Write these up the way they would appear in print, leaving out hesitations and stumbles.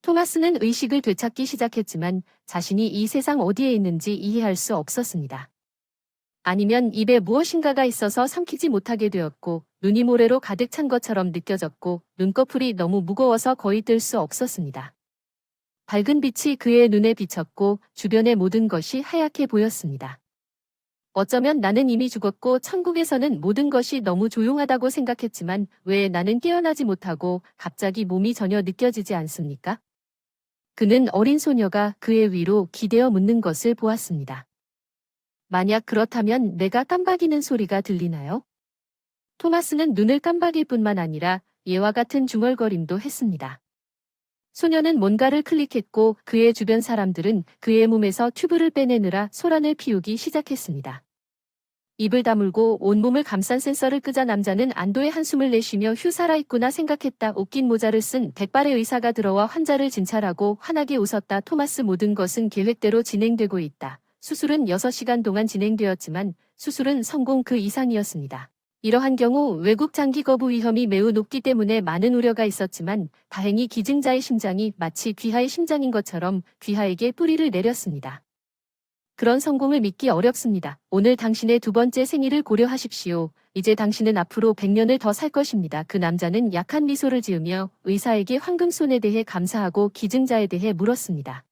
토마스는 의식을 되찾기 시작했지만 자신이 이 세상 어디에 있는지 이해할 수 없었습니다. 아니면 입에 무엇인가가 있어서 삼키지 못하게 되었고 눈이 모래로 가득 찬 것처럼 느껴졌고 눈꺼풀이 너무 무거워서 거의 뜰 수 없었습니다. 밝은 빛이 그의 눈에 비쳤고 주변의 모든 것이 하얗게 보였습니다. 어쩌면 나는 이미 죽었고 천국에서는 모든 것이 너무 조용하다고 생각했지만 왜 나는 깨어나지 못하고 갑자기 몸이 전혀 느껴지지 않습니까? 그는 어린 소녀가 그의 위로 기대어 묻는 것을 보았습니다. 만약 그렇다면 내가 깜박이는 소리가 들리나요? 토마스는 눈을 깜박일 뿐만 아니라 예와 같은 중얼거림도 했습니다. 소녀는 뭔가를 클릭했고 그의 주변 사람들은 그의 몸에서 튜브를 빼내느라 소란을 피우기 시작했습니다. 입을 다물고 온몸을 감싼 센서를 끄자 남자는 안도의 한숨을 내쉬며 휴 살아있구나 생각했다. 웃긴 모자를 쓴 백발의 의사가 들어와 환자를 진찰하고 환하게 웃었다. 토마스, 모든 것은 계획대로 진행되고 있다. 수술은 6시간 동안 진행되었지만 수술은 성공 그 이상이었습니다. 이러한 경우 외국 장기 거부 위험이 매우 높기 때문에 많은 우려가 있었지만 다행히 기증자의 심장이 마치 귀하의 심장인 것처럼 귀하에게 뿌리를 내렸습니다. 그런 성공을 믿기 어렵습니다. 오늘 당신의 2번째 생일을 고려하십시오. 이제 당신은 앞으로 100년을 더 살 것입니다. 그 남자는 약한 미소를 지으며 의사에게 황금손에 대해 감사하고 기증자에 대해 물었습니다.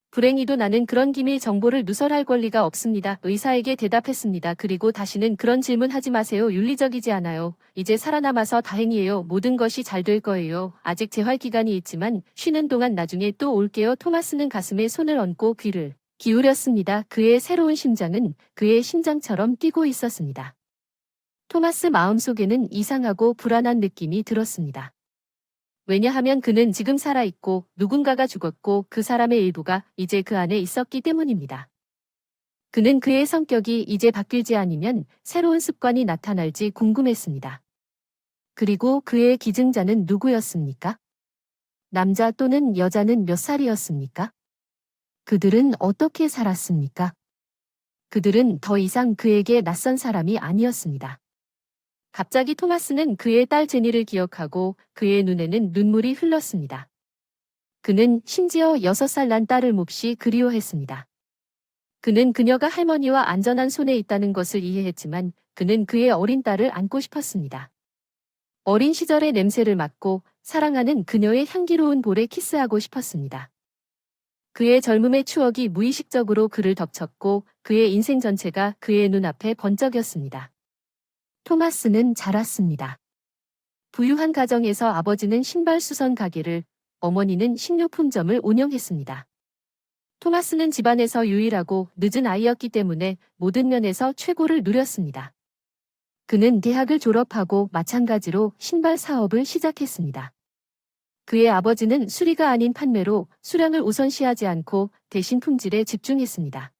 불행히도 나는 그런 기밀 정보를 누설할 권리가 없습니다. 의사에게 대답했습니다. 그리고 다시는 그런 질문 하지 마세요. 윤리적이지 않아요. 이제 살아남아서 다행이에요. 모든 것이 잘 될 거예요. 아직 재활 기간이 있지만 쉬는 동안 나중에 또 올게요. 토마스는 가슴에 손을 얹고 귀를 기울였습니다. 그의 새로운 심장은 그의 심장처럼 뛰고 있었습니다. 토마스 마음속에는 이상하고 불안한 느낌이 들었습니다. 왜냐하면 그는 지금 살아있고 누군가가 죽었고 그 사람의 일부가 이제 그 안에 있었기 때문입니다. 그는 그의 성격이 이제 바뀔지 아니면 새로운 습관이 나타날지 궁금했습니다. 그리고 그의 기증자는 누구였습니까? 남자 또는 여자는 몇 살이었습니까? 그들은 어떻게 살았습니까? 그들은 더 이상 그에게 낯선 사람이 아니었습니다. 갑자기 토마스는 그의 딸 제니를 기억하고 그의 눈에는 눈물이 흘렀습니다. 그는 심지어 6살 난 딸을 몹시 그리워했습니다. 그는 그녀가 할머니와 안전한 손에 있다는 것을 이해했지만 그는 그의 어린 딸을 안고 싶었습니다. 어린 시절의 냄새를 맡고 사랑하는 그녀의 향기로운 볼에 키스하고 싶었습니다. 그의 젊음의 추억이 무의식적으로 그를 덮쳤고 그의 인생 전체가 그의 눈앞에 번쩍였습니다. 토마스는 자랐습니다. 부유한 가정에서 아버지는 신발 수선 가게를, 어머니는 식료품점을 운영했습니다. 토마스는 집안에서 유일하고 늦은 아이였기 때문에 모든 면에서 최고를 누렸습니다. 그는 대학을 졸업하고 마찬가지로 신발 사업을 시작했습니다. 그의 아버지는 수리가 아닌 판매로 수량을 우선시하지 않고 대신 품질에 집중했습니다.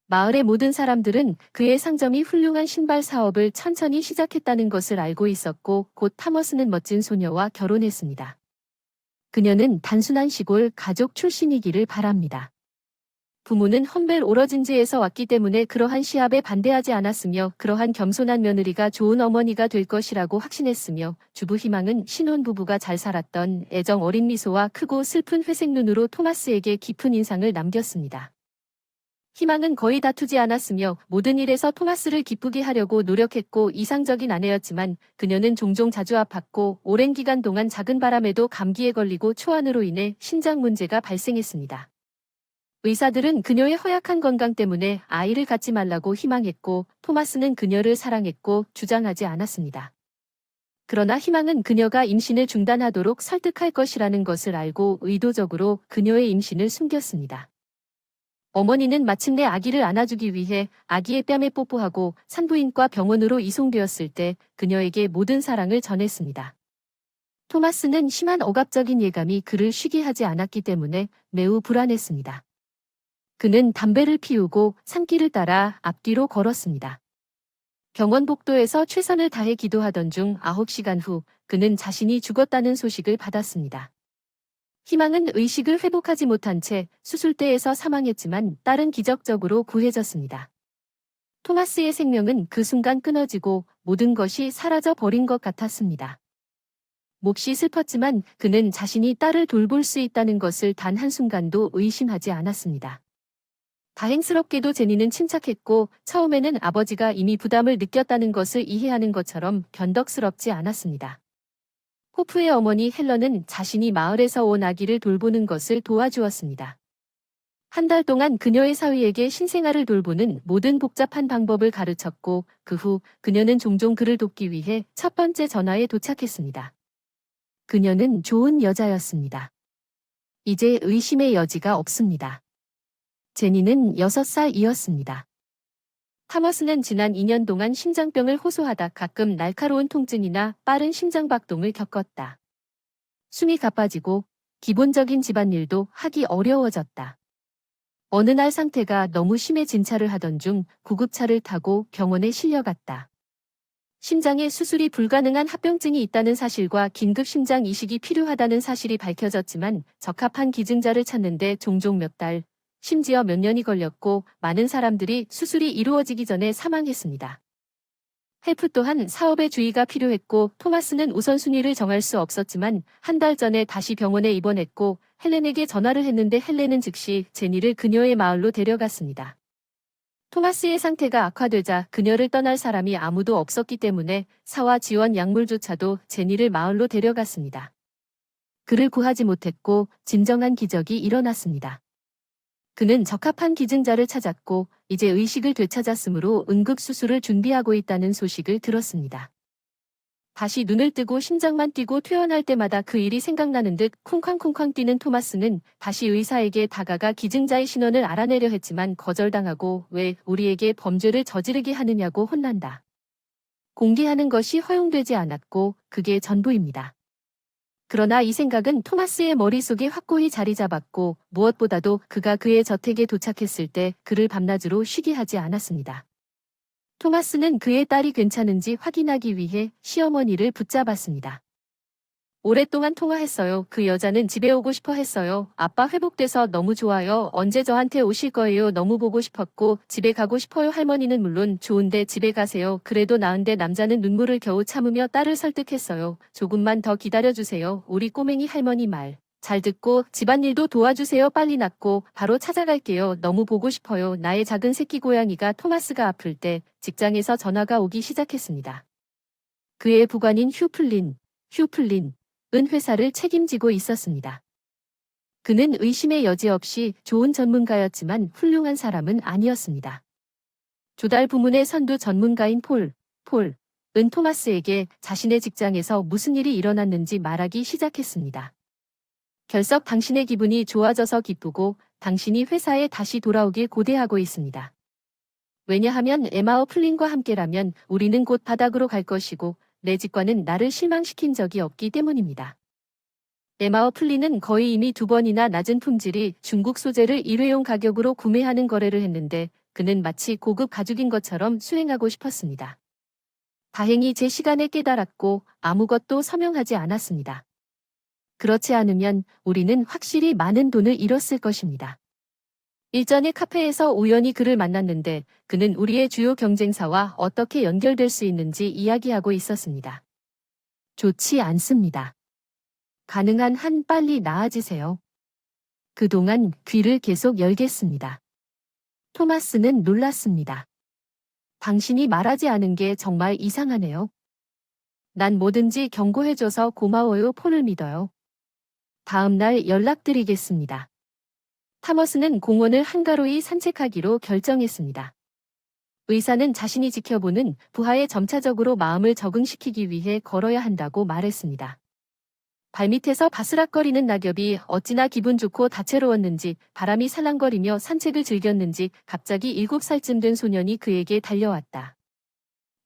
마을의 모든 사람들은 그의 상점이 훌륭한 신발 사업을 천천히 시작했다는 것을 알고 있었고 곧 타머스는 멋진 소녀와 결혼했습니다. 그녀는 단순한 시골 가족 출신이기를 바랍니다. 부모는 험벨 오러진지에서 왔기 때문에 그러한 시합에 반대하지 않았으며 그러한 겸손한 며느리가 좋은 어머니가 될 것이라고 확신했으며 주부 희망은 신혼부부가 잘 살았던 애정 어린 미소와 크고 슬픈 회색 눈으로 토마스에게 깊은 인상을 남겼습니다. 희망은 거의 다투지 않았으며 모든 일에서 토마스를 기쁘게 하려고 노력했고 이상적인 아내였지만 그녀는 종종 자주 아팠고 오랜 기간 동안 작은 바람에도 감기에 걸리고 초안으로 인해 신장 문제가 발생했습니다. 의사들은 그녀의 허약한 건강 때문에 아이를 갖지 말라고 희망했고 토마스는 그녀를 사랑했고 주장하지 않았습니다. 그러나 희망은 그녀가 임신을 중단하도록 설득할 것이라는 것을 알고 의도적으로 그녀의 임신을 숨겼습니다. 어머니는 마침내 아기를 안아주기 위해 아기의 뺨에 뽀뽀하고 산부인과 병원으로 이송되었을 때 그녀에게 모든 사랑을 전했습니다. 토마스는 심한 억압적인 예감이 그를 쉬게 하지 않았기 때문에 매우 불안했습니다. 그는 담배를 피우고 산길을 따라 앞뒤로 걸었습니다. 병원 복도에서 최선을 다해 기도하던 중 9시간 후 그는 자신이 죽었다는 소식을 받았습니다. 희망은 의식을 회복하지 못한 채 수술대에서 사망했지만 딸은 기적적으로 구해졌습니다. 토마스의 생명은 그 순간 끊어지고 모든 것이 사라져 버린 것 같았습니다. 몹시 슬펐지만 그는 자신이 딸을 돌볼 수 있다는 것을 단 한순간도 의심하지 않았습니다. 다행스럽게도 제니는 침착했고 처음에는 아버지가 이미 부담을 느꼈다는 것을 이해하는 것처럼 변덕스럽지 않았습니다. 호프의 어머니 헬런은 자신이 마을에서 온 아기를 돌보는 것을 도와주었습니다. 한 달 동안 그녀의 사위에게 신생아를 돌보는 모든 복잡한 방법을 가르쳤고 그 후 그녀는 종종 그를 돕기 위해 첫 번째 전화에 도착했습니다. 그녀는 좋은 여자였습니다. 이제 의심의 여지가 없습니다. 제니는 6살이었습니다. 타머스는 지난 2년 동안 심장병을 호소하다 가끔 날카로운 통증이나 빠른 심장박동을 겪었다. 숨이 가빠지고 기본적인 집안일도 하기 어려워졌다. 어느 날 상태가 너무 심해진 차를 하던 중 구급차를 타고 병원에 실려갔다. 심장에 수술이 불가능한 합병증이 있다는 사실과 긴급 심장 이식이 필요하다는 사실이 밝혀졌지만 적합한 기증자를 찾는데 종종 몇 달, 심지어 몇 년이 걸렸고 많은 사람들이 수술이 이루어지기 전에 사망했습니다. 헬프 또한 사업에 주의가 필요했고 토마스는 우선순위를 정할 수 없었지만 한 달 전에 다시 병원에 입원했고 헬렌에게 전화를 했는데 헬렌은 즉시 제니를 그녀의 마을로 데려갔습니다. 토마스의 상태가 악화되자 그녀를 떠날 사람이 아무도 없었기 때문에 사와 지원 약물조차도 제니를 마을로 데려갔습니다. 그를 구하지 못했고 진정한 기적이 일어났습니다. 그는 적합한 기증자를 찾았고 이제 의식을 되찾았으므로 응급수술을 준비하고 있다는 소식을 들었습니다. 다시 눈을 뜨고 심장만 뛰고 퇴원할 때마다 그 일이 생각나는 듯 쿵쾅쿵쾅 뛰는 토마스는 다시 의사에게 다가가 기증자의 신원을 알아내려 했지만 거절당하고 왜 우리에게 범죄를 저지르게 하느냐고 혼난다. 공개하는 것이 허용되지 않았고 그게 전부입니다. 그러나 이 생각은 토마스의 머릿속에 확고히 자리 잡았고 무엇보다도 그가 그의 저택에 도착했을 때 그를 밤낮으로 쉬게 하지 않았습니다. 토마스는 그의 딸이 괜찮은지 확인하기 위해 시어머니를 붙잡았습니다. 오랫동안 통화했어요. 그 여자는 집에 오고 싶어 했어요. 아빠 회복돼서 너무 좋아요. 언제 저한테 오실 거예요? 너무 보고 싶었고 집에 가고 싶어요. 할머니는 물론 좋은데 집에 가세요. 그래도 나은데 남자는 눈물을 겨우 참으며 딸을 설득했어요. 조금만 더 기다려주세요. 우리 꼬맹이 할머니 말 잘 듣고 집안일도 도와주세요. 빨리 낫고 바로 찾아갈게요. 너무 보고 싶어요. 나의 작은 새끼 고양이가 토마스가 아플 때 직장에서 전화가 오기 시작했습니다. 그의 부관인 휴플린은 회사를 책임지고 있었습니다. 그는 의심의 여지 없이 좋은 전문가였지만 훌륭한 사람은 아니었습니다. 조달 부문의 선두 전문가인 폴은 토마스에게 자신의 직장에서 무슨 일이 일어났는지 말하기 시작했습니다. 결석 당신의 기분이 좋아져서 기쁘고 당신이 회사에 다시 돌아오길 고대하고 있습니다. 왜냐하면 에마어 플린과 함께라면 우리는 곧 바닥으로 갈 것이고 내 직관은 나를 실망시킨 적이 없기 때문입니다. 에마어 플린은 거의 이미 2번이나 낮은 품질이 중국 소재를 일회용 가격으로 구매하는 거래를 했는데 그는 마치 고급 가죽인 것처럼 수행하고 싶었습니다. 다행히 제 시간에 깨달았고 아무것도 서명하지 않았습니다. 그렇지 않으면 우리는 확실히 많은 돈을 잃었을 것입니다. 일전에 카페에서 우연히 그를 만났는데 그는 우리의 주요 경쟁사와 어떻게 연결될 수 있는지 이야기하고 있었습니다. 좋지 않습니다. 가능한 한 빨리 나아지세요. 그동안 귀를 계속 열겠습니다. 토마스는 놀랐습니다. 당신이 말하지 않은 게 정말 이상하네요. 난 뭐든지 경고해줘서 고마워요. 폴을 믿어요. 다음 날 연락드리겠습니다. 타머스는 공원을 한가로이 산책하기로 결정했습니다. 의사는 자신이 지켜보는 부하에 점차적으로 마음을 적응시키기 위해 걸어야 한다고 말했습니다. 발밑에서 바스락거리는 낙엽이 어찌나 기분 좋고 다채로웠는지 바람이 살랑거리며 산책을 즐겼는지 갑자기 7살쯤 된 소년이 그에게 달려왔다.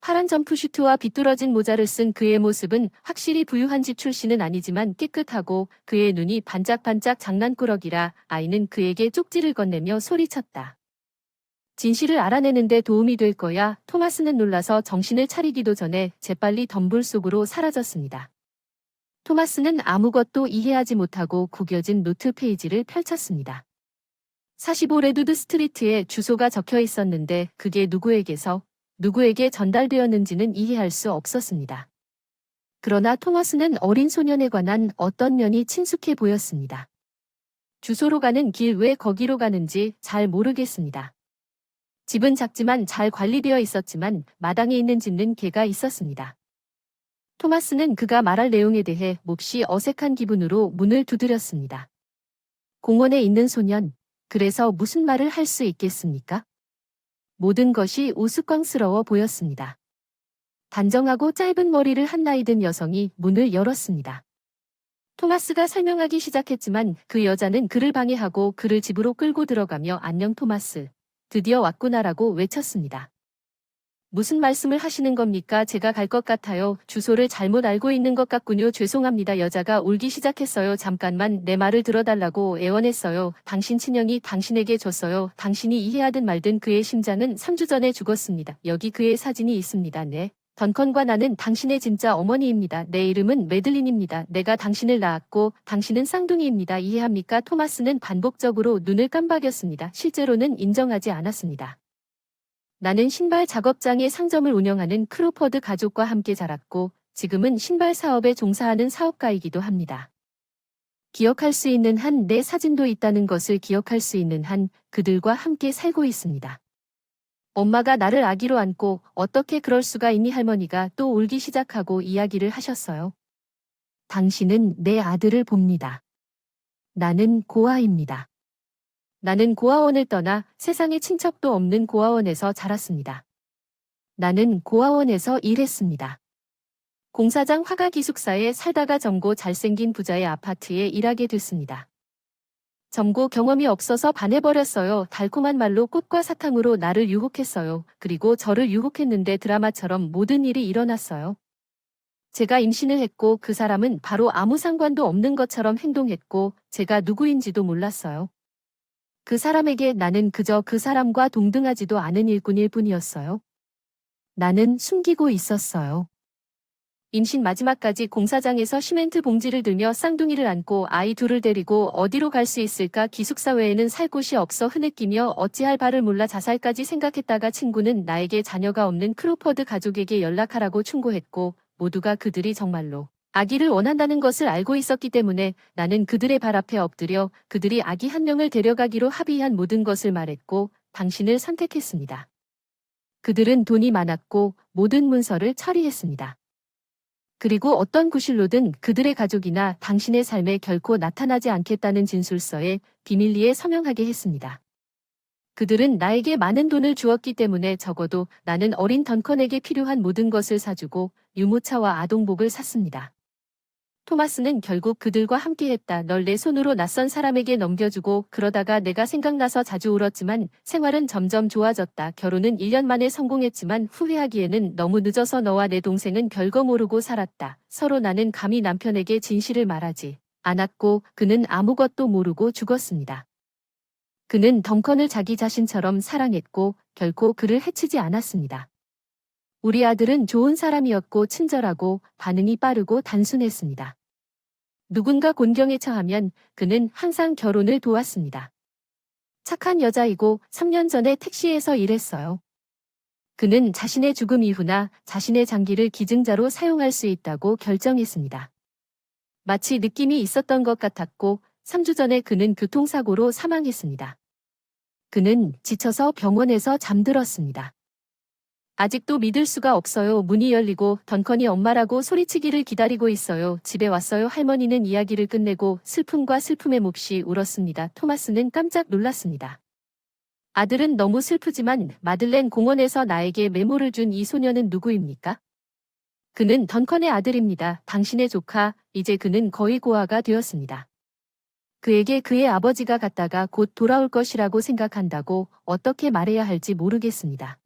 파란 점프슈트와 비뚤어진 모자를 쓴 그의 모습은 확실히 부유한 집 출신은 아니지만 깨끗하고 그의 눈이 반짝반짝 장난꾸러기라 아이는 그에게 쪽지를 건네며 소리쳤다. 진실을 알아내는데 도움이 될 거야. 토마스는 놀라서 정신을 차리기도 전에 재빨리 덤불 속으로 사라졌습니다. 토마스는 아무것도 이해하지 못하고 구겨진 노트 페이지를 펼쳤습니다. 45 레두드 스트리트에 주소가 적혀 있었는데 그게 누구에게 전달되었는지는 이해할 수 없었습니다. 그러나 토머스는 어린 소년에 관한 어떤 면이 친숙해 보였습니다. 주소로 가는 길 왜 거기로 가는지 잘 모르겠습니다. 집은 작지만 잘 관리되어 있었지만 마당에 있는 짖는 개가 있었습니다. 토마스는 그가 말할 내용에 대해 몹시 어색한 기분으로 문을 두드렸습니다. 공원에 있는 소년, 그래서 무슨 말을 할 수 있겠습니까? 모든 것이 우스꽝스러워 보였습니다. 단정하고 짧은 머리를 한 나이든 여성이 문을 열었습니다. 토마스가 설명하기 시작했지만 그 여자는 그를 방해하고 그를 집으로 끌고 들어가며 안녕 토마스, 드디어 왔구나라고 외쳤습니다. 무슨 말씀을 하시는 겁니까? 제가 갈 것 같아요. 주소를 잘못 알고 있는 것 같군요. 죄송합니다. 여자가 울기 시작했어요. 잠깐만 내 말을 들어달라고 애원했어요. 당신 친형이 당신에게 줬어요. 당신이 이해하든 말든 그의 심장은 3주 전에 죽었습니다. 여기 그의 사진이 있습니다. 네. 던컨과 나는 당신의 진짜 어머니입니다. 내 이름은 매들린입니다. 내가 당신을 낳았고 당신은 쌍둥이입니다. 이해합니까? 토마스는 반복적으로 눈을 깜박였습니다. 실제로는 인정하지 않았습니다. 나는 신발 작업장의 상점을 운영하는 크로퍼드 가족과 함께 자랐고 지금은 신발 사업에 종사하는 사업가이기도 합니다. 기억할 수 있는 한 내 사진도 있다는 것을 기억할 수 있는 한 그들과 함께 살고 있습니다. 엄마가 나를 아기로 안고 어떻게 그럴 수가 있니 할머니가 또 울기 시작하고 이야기를 하셨어요. 당신은 내 아들을 봅니다. 나는 고아입니다. 나는 고아원을 떠나 세상에 친척도 없는 고아원에서 자랐습니다. 나는 고아원에서 일했습니다. 공사장 화가 기숙사에 살다가 점고 잘생긴 부자의 아파트에 일하게 됐습니다. 점고 경험이 없어서 반해버렸어요. 달콤한 말로 꽃과 사탕으로 나를 유혹했어요. 그리고 저를 유혹했는데 드라마처럼 모든 일이 일어났어요. 제가 임신을 했고 그 사람은 바로 아무 상관도 없는 것처럼 행동했고 제가 누구인지도 몰랐어요. 그 사람에게 나는 그저 그 사람과 동등하지도 않은 일꾼일 뿐이었어요. 나는 숨기고 있었어요. 임신 마지막까지 공사장에서 시멘트 봉지를 들며 쌍둥이를 안고 아이 둘을 데리고 어디로 갈 수 있을까 기숙사 외에는 살 곳이 없어 흐느끼며 어찌할 바를 몰라 자살까지 생각했다가 친구는 나에게 자녀가 없는 크로퍼드 가족에게 연락하라고 충고했고 모두가 그들이 정말로 아기를 원한다는 것을 알고 있었기 때문에 나는 그들의 발 앞에 엎드려 그들이 아기 한 명을 데려가기로 합의한 모든 것을 말했고 당신을 선택했습니다. 그들은 돈이 많았고 모든 문서를 처리했습니다. 그리고 어떤 구실로든 그들의 가족이나 당신의 삶에 결코 나타나지 않겠다는 진술서에 비밀리에 서명하게 했습니다. 그들은 나에게 많은 돈을 주었기 때문에 적어도 나는 어린 던컨에게 필요한 모든 것을 사주고 유모차와 아동복을 샀습니다. 토마스는 결국 그들과 함께했다. 널 내 손으로 낯선 사람에게 넘겨주고 그러다가 내가 생각나서 자주 울었지만 생활은 점점 좋아졌다. 결혼은 1년 만에 성공했지만 후회하기에는 너무 늦어서 너와 내 동생은 별거 모르고 살았다. 서로 나는 감히 남편에게 진실을 말하지 않았고 그는 아무것도 모르고 죽었습니다. 그는 덩컨을 자기 자신처럼 사랑했고 결코 그를 해치지 않았습니다. 우리 아들은 좋은 사람이었고 친절하고 반응이 빠르고 단순했습니다. 누군가 곤경에 처하면 그는 항상 결혼을 도왔습니다. 착한 여자이고 3년 전에 택시에서 일했어요. 그는 자신의 죽음 이후나 자신의 장기를 기증자로 사용할 수 있다고 결정했습니다. 마치 느낌이 있었던 것 같았고 3주 전에 그는 교통사고로 사망했습니다. 그는 지쳐서 병원에서 잠들었습니다. 아직도 믿을 수가 없어요. 문이 열리고 던컨이 엄마라고 소리치기를 기다리고 있어요. 집에 왔어요. 할머니는 이야기를 끝내고 슬픔과 슬픔에 몹시 울었습니다. 토마스는 깜짝 놀랐습니다. 아들은 너무 슬프지만 마들렌 공원에서 나에게 메모를 준 이 소녀는 누구입니까? 그는 던컨의 아들입니다. 당신의 조카, 이제 그는 거의 고아가 되었습니다. 그에게 그의 아버지가 갔다가 곧 돌아올 것이라고 생각한다고 어떻게 말해야 할지 모르겠습니다.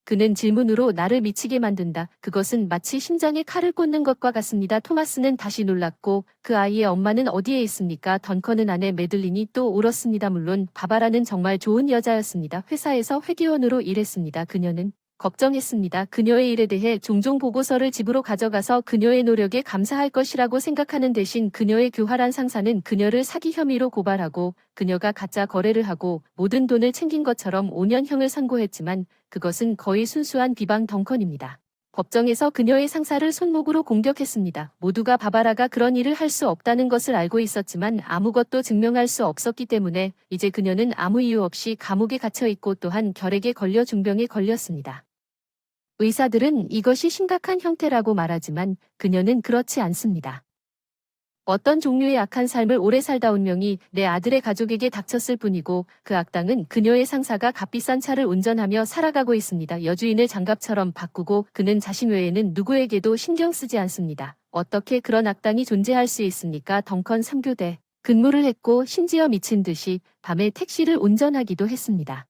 그는 질문으로 나를 미치게 만든다. 그것은 마치 심장에 칼을 꽂는 것과 같습니다. 토마스는 다시 놀랐고 그 아이의 엄마는 어디에 있습니까? 던컨은 아내 매들린이 또 울었습니다. 물론 바바라는 정말 좋은 여자였습니다. 회사에서 회계원으로 일했습니다. 그녀는 걱정했습니다. 그녀의 일에 대해 종종 보고서를 집으로 가져가서 그녀의 노력에 감사할 것이라고 생각하는 대신 그녀의 교활한 상사는 그녀를 사기 혐의로 고발하고 그녀가 가짜 거래를 하고 모든 돈을 챙긴 것처럼 5년형을 선고했지만 그것은 거의 순수한 비방 덩컨입니다. 법정에서 그녀의 상사를 손목으로 공격했습니다. 모두가 바바라가 그런 일을 할 수 없다는 것을 알고 있었지만 아무것도 증명할 수 없었기 때문에 이제 그녀는 아무 이유 없이 감옥에 갇혀 있고 또한 결핵에 걸려 중병에 걸렸습니다. 의사들은 이것이 심각한 형태라고 말하지만 그녀는 그렇지 않습니다. 어떤 종류의 악한 삶을 오래 살다 운명이 내 아들의 가족에게 닥쳤을 뿐이고 그 악당은 그녀의 상사가 값비싼 차를 운전하며 살아가고 있습니다. 여주인을 장갑처럼 바꾸고 그는 자신 외에는 누구에게도 신경 쓰지 않습니다. 어떻게 그런 악당이 존재할 수 있습니까? 덩컨 3교대 근무를 했고 심지어 미친 듯이 밤에 택시를 운전하기도 했습니다.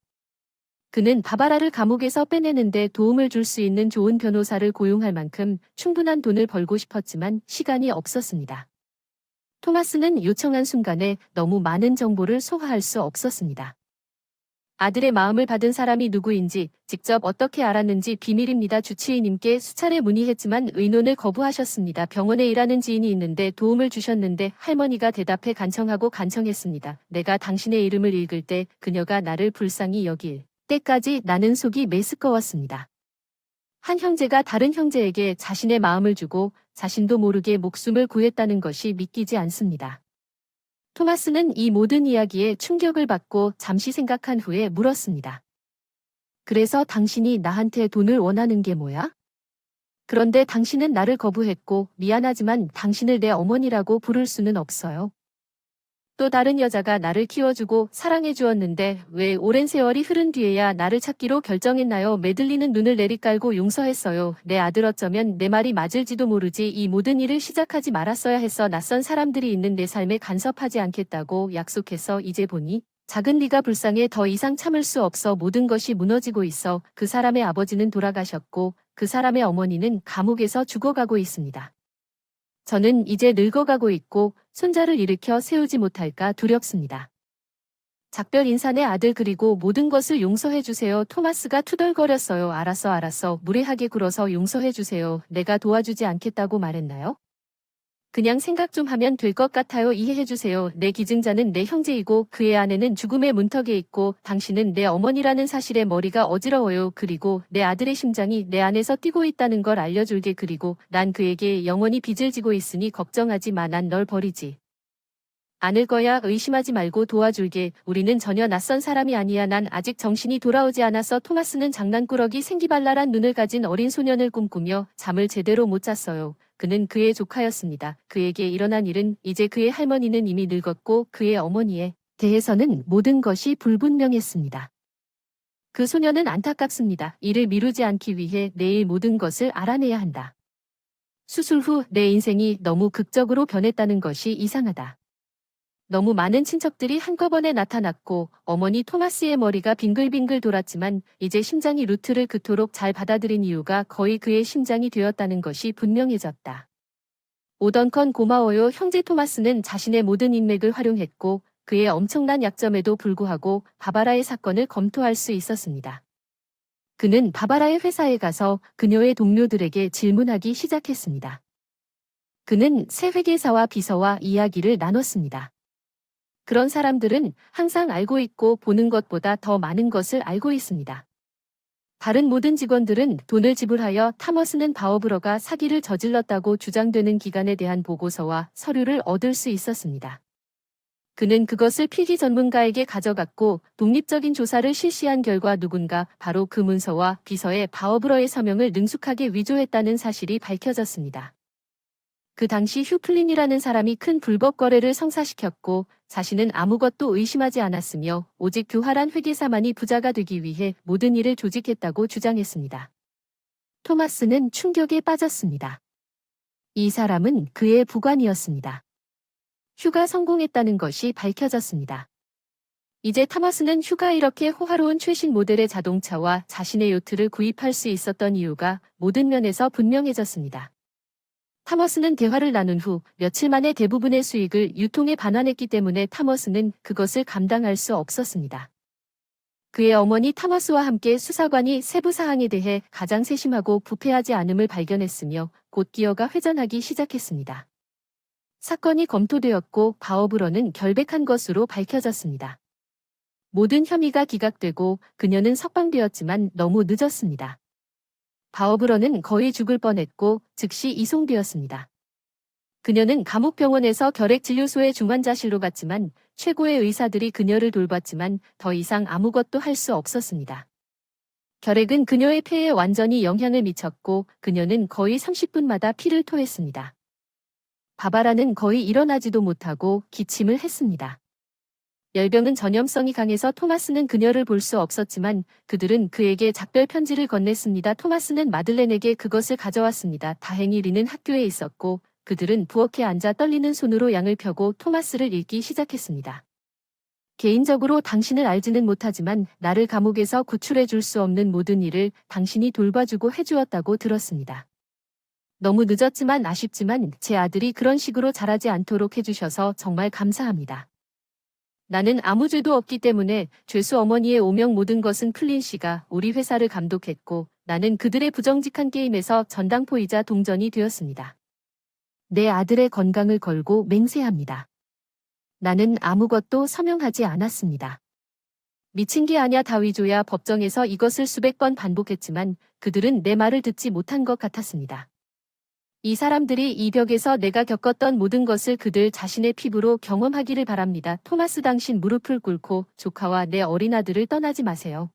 그는 바바라를 감옥에서 빼내는데 도움을 줄 수 있는 좋은 변호사를 고용할 만큼 충분한 돈을 벌고 싶었지만 시간이 없었습니다. 토마스는 요청한 순간에 너무 많은 정보를 소화할 수 없었습니다. 아들의 마음을 받은 사람이 누구인지 직접 어떻게 알았는지 비밀입니다. 주치의님께 수차례 문의했지만 의논을 거부하셨습니다. 병원에 일하는 지인이 있는데 도움을 주셨는데 할머니가 대답해 간청했습니다. 내가 당신의 이름을 읽을 때 그녀가 나를 불쌍히 여길 때까지 나는 속이 메스꺼웠습니다. 한 형제가 다른 형제에게 자신의 마음을 주고 자신도 모르게 목숨을 구했다는 것이 믿기지 않습니다. 토마스는 이 모든 이야기에 충격을 받고 잠시 생각한 후에 물었습니다. 그래서 당신이 나한테 돈을 원하는 게 뭐야? 그런데 당신은 나를 거부했고 미안하지만 당신을 내 어머니라고 부를 수는 없어요. 또 다른 여자가 나를 키워주고 사랑해주었는데 왜 오랜 세월이 흐른 뒤에야 나를 찾기로 결정했나요? 메들리는 눈을 내리깔고 용서했어요. 내 아들 어쩌면 내 말이 맞을지도 모르지. 이 모든 일을 시작하지 말았어야 했어. 낯선 사람들이 있는 내 삶에 간섭하지 않겠다고 약속해서 이제 보니 작은 네가 불쌍해. 더 이상 참을 수 없어. 모든 것이 무너지고 있어. 그 사람의 아버지는 돌아가셨고 그 사람의 어머니는 감옥에서 죽어가고 있습니다. 저는 이제 늙어가고 있고 손자를 일으켜 세우지 못할까 두렵습니다. 작별 인사 내 아들 그리고 모든 것을 용서해주세요. 토마스가 투덜거렸어요. 알았어. 무례하게 굴어서 용서해주세요. 내가 도와주지 않겠다고 말했나요? 그냥 생각 좀 하면 될 것 같아요. 이해해주세요. 내 기증자는 내 형제이고 그의 아내는 죽음의 문턱에 있고 당신은 내 어머니라는 사실에 머리가 어지러워요. 그리고 내 아들의 심장이 내 안에서 뛰고 있다는 걸 알려줄게. 그리고 난 그에게 영원히 빚을 지고 있으니 걱정하지 마. 난 널 버리지 않을 거야. 의심하지 말고 도와줄게. 우리는 전혀 낯선 사람이 아니야. 난 아직 정신이 돌아오지 않았어. 토마스는 장난꾸러기 생기발랄한 눈을 가진 어린 소년을 꿈꾸며 잠을 제대로 못 잤어요. 그는 그의 조카였습니다. 그에게 일어난 일은 이제 그의 할머니는 이미 늙었고 그의 어머니에 대해서는 모든 것이 불분명했습니다. 그 소년은 안타깝습니다. 이를 미루지 않기 위해 내일 모든 것을 알아내야 한다. 수술 후 내 인생이 너무 극적으로 변했다는 것이 이상하다. 너무 많은 친척들이 한꺼번에 나타났고 어머니 토마스의 머리가 빙글빙글 돌았지만 이제 심장이 루트를 그토록 잘 받아들인 이유가 거의 그의 심장이 되었다는 것이 분명해졌다. 오던컨 고마워요. 형제 토마스는 자신의 모든 인맥을 활용했고 그의 엄청난 약점에도 불구하고 바바라의 사건을 검토할 수 있었습니다. 그는 바바라의 회사에 가서 그녀의 동료들에게 질문하기 시작했습니다. 그는 새 회계사와 비서와 이야기를 나눴습니다. 그런 사람들은 항상 알고 있고 보는 것보다 더 많은 것을 알고 있습니다. 다른 모든 직원들은 돈을 지불하여 타머스는 바오브러가 사기를 저질렀다고 주장되는 기관에 대한 보고서와 서류를 얻을 수 있었습니다. 그는 그것을 필기 전문가에게 가져갔고 독립적인 조사를 실시한 결과 누군가 바로 그 문서와 비서에 바오브러의 서명을 능숙하게 위조했다는 사실이 밝혀졌습니다. 그 당시 휴플린이라는 사람이 큰 불법 거래를 성사시켰고 자신은 아무것도 의심하지 않았으며 오직 교활한 회계사만이 부자가 되기 위해 모든 일을 조직했다고 주장했습니다. 토마스는 충격에 빠졌습니다. 이 사람은 그의 부관이었습니다. 휴가 성공했다는 것이 밝혀졌습니다. 이제 타머스는 휴가 이렇게 호화로운 최신 모델의 자동차와 자신의 요트를 구입할 수 있었던 이유가 모든 면에서 분명해졌습니다. 타머스는 대화를 나눈 후 며칠 만에 대부분의 수익을 유통에 반환했기 때문에 타머스는 그것을 감당할 수 없었습니다. 그의 어머니 타머스와 함께 수사관이 세부 사항에 대해 가장 세심하고 부패하지 않음을 발견했으며 곧 기어가 회전하기 시작했습니다. 사건이 검토되었고 바오브러는 결백한 것으로 밝혀졌습니다. 모든 혐의가 기각되고 그녀는 석방되었지만 너무 늦었습니다. 바오브러는 거의 죽을 뻔했고 즉시 이송되었습니다. 그녀는 감옥병원에서 결핵진료소의 중환자실로 갔지만 최고의 의사들이 그녀를 돌봤지만 더 이상 아무것도 할 수 없었습니다. 결핵은 그녀의 폐에 완전히 영향을 미쳤고 그녀는 거의 30분마다 피를 토했습니다. 바바라는 거의 일어나지도 못하고 기침을 했습니다. 열병은 전염성이 강해서 토마스는 그녀를 볼 수 없었지만 그들은 그에게 작별 편지를 건넸습니다. 토마스는 마들렌에게 그것을 가져왔습니다. 다행히 리는 학교에 있었고 그들은 부엌에 앉아 떨리는 손으로 양을 펴고 토마스를 읽기 시작했습니다. 개인적으로 당신을 알지는 못하지만 나를 감옥에서 구출해 줄 수 없는 모든 일을 당신이 돌봐주고 해주었다고 들었습니다. 너무 늦었지만 아쉽지만 제 아들이 그런 식으로 자라지 않도록 해주셔서 정말 감사합니다. 나는 아무 죄도 없기 때문에 죄수 어머니의 오명 모든 것은 플린 씨가 우리 회사를 감독했고 나는 그들의 부정직한 게임에서 전당포이자 동전이 되었습니다. 내 아들의 건강을 걸고 맹세합니다. 나는 아무것도 서명하지 않았습니다. 미친 게 아냐 다위조야 법정에서 이것을 수백 번 반복했지만 그들은 내 말을 듣지 못한 것 같았습니다. 이 사람들이 이 벽에서 내가 겪었던 모든 것을 그들 자신의 피부로 경험하기를 바랍니다. 토마스 당신 무릎을 꿇고 조카와 내 어린 아들을 떠나지 마세요.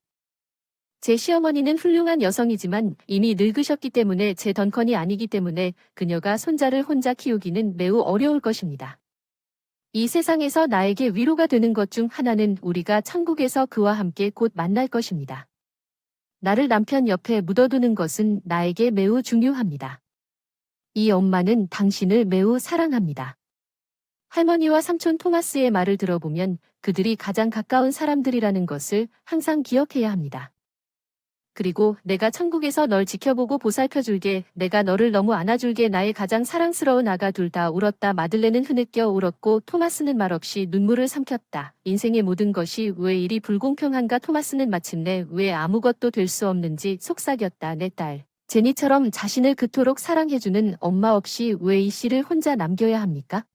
제 시어머니는 훌륭한 여성이지만 이미 늙으셨기 때문에 제 던컨이 아니기 때문에 그녀가 손자를 혼자 키우기는 매우 어려울 것입니다. 이 세상에서 나에게 위로가 되는 것 중 하나는 우리가 천국에서 그와 함께 곧 만날 것입니다. 나를 남편 옆에 묻어두는 것은 나에게 매우 중요합니다. 이 엄마는 당신을 매우 사랑합니다. 할머니와 삼촌 토마스의 말을 들어보면 그들이 가장 가까운 사람들이라는 것을 항상 기억해야 합니다. 그리고 내가 천국에서 널 지켜보고 보살펴줄게. 내가 너를 너무 안아줄게. 나의 가장 사랑스러운 아가 둘 다 울었다. 마들렌은 흐느껴 울었고 토마스는 말없이 눈물을 삼켰다. 인생의 모든 것이 왜 이리 불공평한가. 토마스는 마침내 왜 아무것도 될 수 없는지 속삭였다. 내 딸. 제니처럼 자신을 그토록 사랑해주는 엄마 없이 왜 이 씨를 혼자 남겨야 합니까?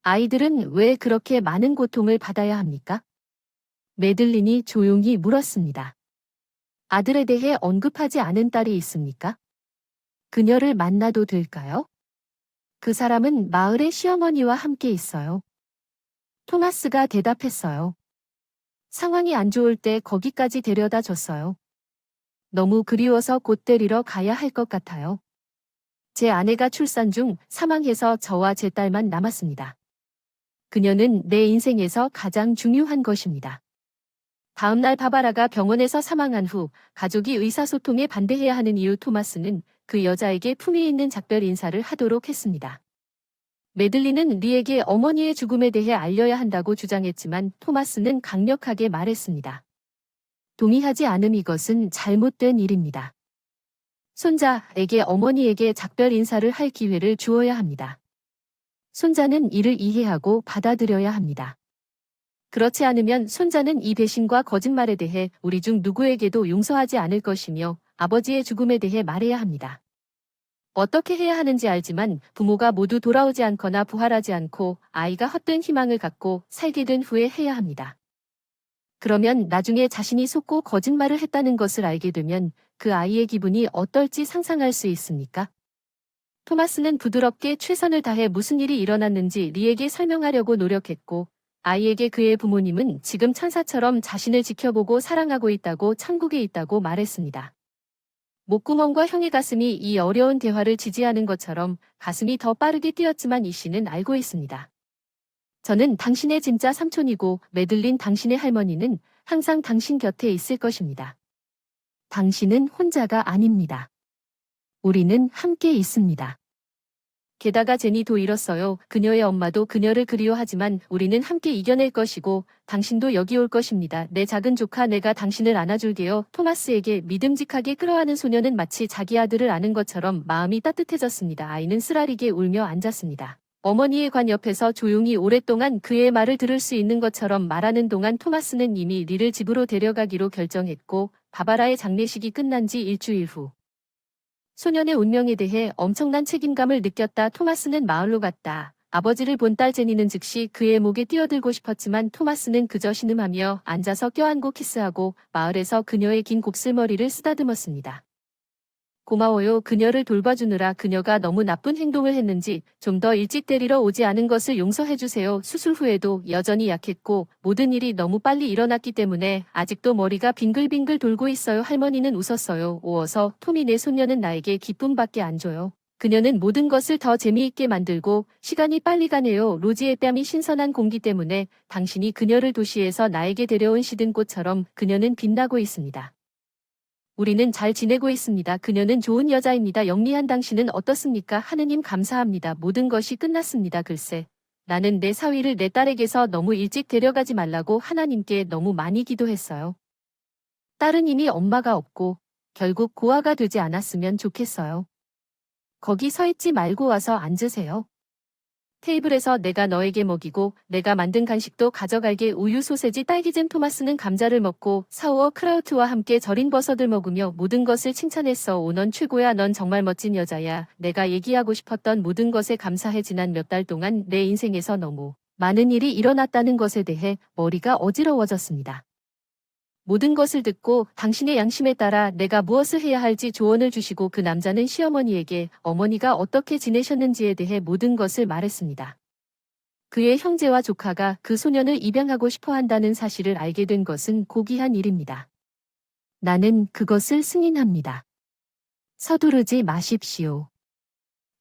아이들은 왜 그렇게 많은 고통을 받아야 합니까? 매들린이 조용히 물었습니다. 아들에 대해 언급하지 않은 딸이 있습니까? 그녀를 만나도 될까요? 그 사람은 마을의 시어머니와 함께 있어요. 토마스가 대답했어요. 상황이 안 좋을 때 거기까지 데려다 줬어요. 너무 그리워서 곧 데리러 가야 할 것 같아요. 제 아내가 출산 중 사망해서 저와 제 딸만 남았습니다. 그녀는 내 인생에서 가장 중요한 것입니다. 다음 날 바바라가 병원에서 사망한 후 가족이 의사소통에 반대해야 하는 이유 토마스는 그 여자에게 품위 있는 작별 인사를 하도록 했습니다. 매들리는 리에게 어머니의 죽음에 대해 알려야 한다고 주장했지만 토마스는 강력하게 말했습니다. 동의하지 않음 이것은 잘못된 일입니다. 손자에게 어머니에게 작별 인사를 할 기회를 주어야 합니다. 손자는 이를 이해하고 받아들여야 합니다. 그렇지 않으면 손자는 이 배신과 거짓말에 대해 우리 중 누구에게도 용서하지 않을 것이며 아버지의 죽음에 대해 말해야 합니다. 어떻게 해야 하는지 알지만 부모가 모두 돌아오지 않거나 부활하지 않고 아이가 헛된 희망을 갖고 살게 된 후에 해야 합니다. 그러면 나중에 자신이 속고 거짓말을 했다는 것을 알게 되면 그 아이의 기분이 어떨지 상상할 수 있습니까? 토마스는 부드럽게 최선을 다해 무슨 일이 일어났는지 리에게 설명하려고 노력했고 아이에게 그의 부모님은 지금 천사처럼 자신을 지켜보고 사랑하고 있다고 천국에 있다고 말했습니다. 목구멍과 형의 가슴이 이 어려운 대화를 지지하는 것처럼 가슴이 더 빠르게 뛰었지만 이 씨는 알고 있습니다. 저는 당신의 진짜 삼촌이고 매들린 당신의 할머니는 항상 당신 곁에 있을 것입니다. 당신은 혼자가 아닙니다. 우리는 함께 있습니다. 게다가 제니도 잃었어요. 그녀의 엄마도 그녀를 그리워하지만 우리는 함께 이겨낼 것이고 당신도 여기 올 것입니다. 내 작은 조카 내가 당신을 안아줄게요. 토마스에게 믿음직하게 끌어안은 소녀는 마치 자기 아들을 아는 것처럼 마음이 따뜻해졌습니다. 아이는 쓰라리게 울며 앉았습니다. 어머니의 관 옆에서 조용히 오랫동안 그의 말을 들을 수 있는 것처럼 말하는 동안 토마스는 이미 리를 집으로 데려가기로 결정했고 바바라의 장례식이 끝난 지 일주일 후 소년의 운명에 대해 엄청난 책임감을 느꼈다. 토마스는 마을로 갔다. 아버지를 본 딸 제니는 즉시 그의 목에 뛰어들고 싶었지만 토마스는 그저 신음하며 앉아서 껴안고 키스하고 마을에서 그녀의 긴 곱슬머리를 쓰다듬었습니다. 고마워요. 그녀를 돌봐주느라 그녀가 너무 나쁜 행동을 했는지 좀 더 일찍 데리러 오지 않은 것을 용서해주세요. 수술 후에도 여전히 약했고 모든 일이 너무 빨리 일어났기 때문에 아직도 머리가 빙글빙글 돌고 있어요. 할머니는 웃었어요. 오어서 톰이 내 손녀는 나에게 기쁨밖에 안 줘요. 그녀는 모든 것을 더 재미있게 만들고 시간이 빨리 가네요. 로지의 뺨이 신선한 공기 때문에 당신이 그녀를 도시에서 나에게 데려온 시든 꽃처럼 그녀는 빛나고 있습니다. 우리는 잘 지내고 있습니다. 그녀는 좋은 여자입니다. 영리한 당신은 어떻습니까? 하느님 감사합니다. 모든 것이 끝났습니다. 글쎄, 나는 내 사위를 내 딸에게서 너무 일찍 데려가지 말라고 하나님께 너무 많이 기도했어요. 딸은 이미 엄마가 없고 결국 고아가 되지 않았으면 좋겠어요. 거기 서 있지 말고 와서 앉으세요. 테이블에서 내가 너에게 먹이고 내가 만든 간식도 가져갈게. 우유, 소세지, 딸기잼. 토마스는 감자를 먹고 사우어 크라우트와 함께 절인 버섯을 먹으며 모든 것을 칭찬했어. 오, 넌 최고야. 넌 정말 멋진 여자야. 내가 얘기하고 싶었던 모든 것에 감사해. 지난 몇 달 동안 내 인생에서 너무 많은 일이 일어났다는 것에 대해 머리가 어지러워졌습니다. 모든 것을 듣고 당신의 양심에 따라 내가 무엇을 해야 할지 조언을 주시고 그 남자는 시어머니에게 어머니가 어떻게 지내셨는지에 대해 모든 것을 말했습니다. 그의 형제와 조카가 그 소년을 입양하고 싶어 한다는 사실을 알게 된 것은 고귀한 일입니다. 나는 그것을 승인합니다. 서두르지 마십시오.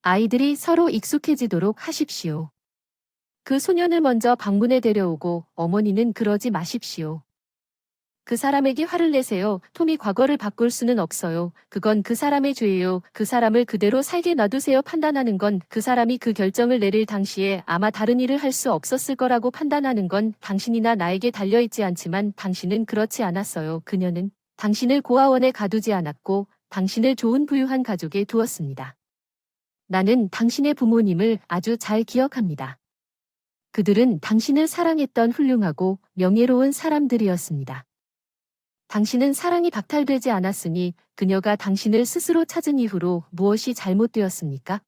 아이들이 서로 익숙해지도록 하십시오. 그 소년을 먼저 방문에 데려오고 어머니는 그러지 마십시오. 그 사람에게 화를 내세요. 톰이 과거를 바꿀 수는 없어요. 그건 그 사람의 죄예요. 그 사람을 그대로 살게 놔두세요. 판단하는 건 그 사람이 그 결정을 내릴 당시에 아마 다른 일을 할 수 없었을 거라고 판단하는 건 당신이나 나에게 달려있지 않지만 당신은 그렇지 않았어요. 그녀는 당신을 고아원에 가두지 않았고 당신을 좋은 부유한 가족에 두었습니다. 나는 당신의 부모님을 아주 잘 기억합니다. 그들은 당신을 사랑했던 훌륭하고 명예로운 사람들이었습니다. 당신은 사랑이 박탈되지 않았으니 그녀가 당신을 스스로 찾은 이후로 무엇이 잘못되었습니까?